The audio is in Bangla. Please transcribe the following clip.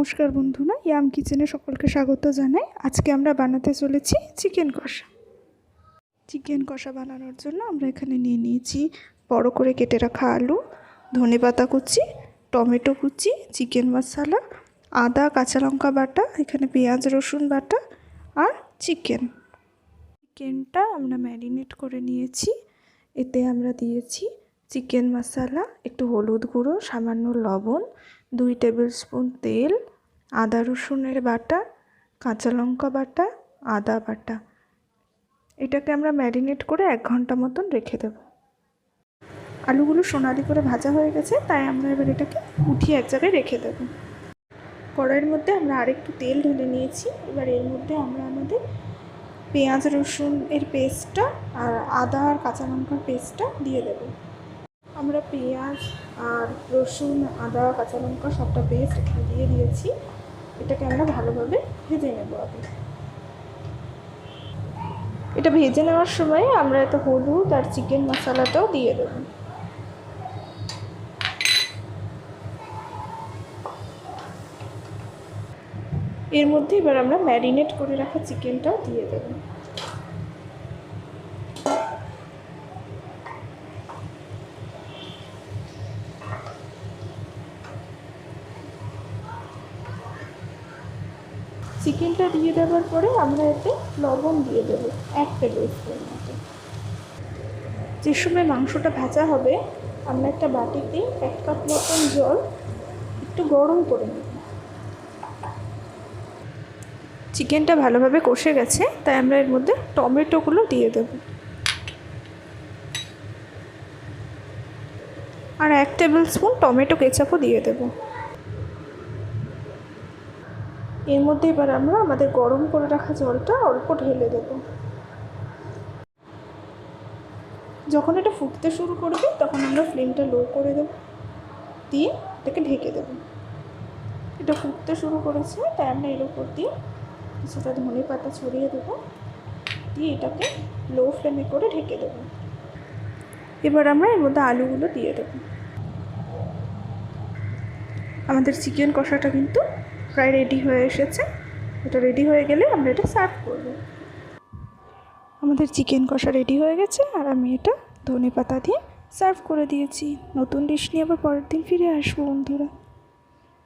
নমস্কার বন্ধুরা, ইয়াম কিচেনে সকলকে স্বাগত জানাই। আজকে আমরা বানাতে চলেছি চিকেন কষা। চিকেন কষা বানানোর জন্য আমরা এখানে নিয়ে নিয়েছি বড় করে কেটে রাখা আলু, ধনেপাতা কুচি, টমেটো কুচি, চিকেন মশলা, আদা কাঁচা লঙ্কা বাটা, এখানে পেঁয়াজ রসুন বাটা আর চিকেনটা আমরা ম্যারিনেট করে নিয়েছি। এতে আমরা দিয়েছি চিকেন মশলা, একটু হলুদ গুঁড়ো, সামান্য লবণ, 2 টেবিল স্পুন তেল, আদা রসুনের বাটা, কাঁচা লঙ্কা বাটা, আদা বাটা। এটাকে আমরা ম্যারিনেট করে 1 ঘন্টা মতন রেখে দেব। আলুগুলো সোনালি করে ভাজা হয়ে গেছে, তাই আমরা এবার এটাকে উঠিয়ে এক জায়গায় রেখে দেব। কড়াইয়ের মধ্যে আমরা আরেকটু তেল ঢেলে নিয়েছি। এবার এর মধ্যে আমরা আমাদের পেঁয়াজ রসুনের পেস্টটা আর আদা আর কাঁচা লঙ্কার পেস্টটা দিয়ে দেব। আমরা পেঁয়াজ আর রসুন, আদা, কাঁচা লঙ্কা সবটা পেস্ট এখানে দিয়ে দিয়েছি। এটাকে আমরা ভালোভাবে ভেজে নেব আগে। এটা ভেজে নেওয়ার সময় আমরা এত হলুদ আর চিকেন মশলাটাও দিয়ে দেব। এর মধ্যে এবার আমরা ম্যারিনেট করে রাখা চিকেনটাও দিয়ে দেব। চিকেনটা দিয়ে দেওয়ার পরে আমরা এতে লবণ দিয়ে দেবো 1 টেবিল স্পুন মতো। যে সময় মাংসটা ভাজা হবে আমরা একটা বাটিতে 1 কাপ মতন জল একটু গরম করে নেব। চিকেনটা ভালোভাবে কষে গেছে, তাই আমরা এর মধ্যে টমেটোগুলো দিয়ে দেব আর 1 টেবিল স্পুন টমেটো কেচাপও দিয়ে দেব। এর মধ্যে এবার আমরা আমাদের গরম করে রাখা জলটা অল্প ঢেলে দেব। যখন এটা ফুটতে শুরু করবে তখন আমরা ফ্লেমটা লো করে দেব, দিয়ে এটাকে ঢেকে দেব। এটা ফুটতে শুরু করেছে, তাই আমরা এর উপর দিয়ে কিছুটা ধনেপাতা ছড়িয়ে দেব, দিয়ে এটাকে লো ফ্লেমে করে ঢেকে দেব। এবার আমরা এর মধ্যে আলুগুলো দিয়ে দেব। আমাদের চিকেন কষাটা কিন্তু প্রায় রেডি হয়ে এসেছে। এটা রেডি হয়ে গেলে আমরা এটা সার্ভ করব। আমাদের চিকেন কষা রেডি হয়ে গেছে আর আমি এটা ধনেপাতা দিয়ে সার্ভ করে দিয়েছি। নতুন ডিশ নিয়ে আবার পরের দিন ফিরে আসবো বন্ধুরা।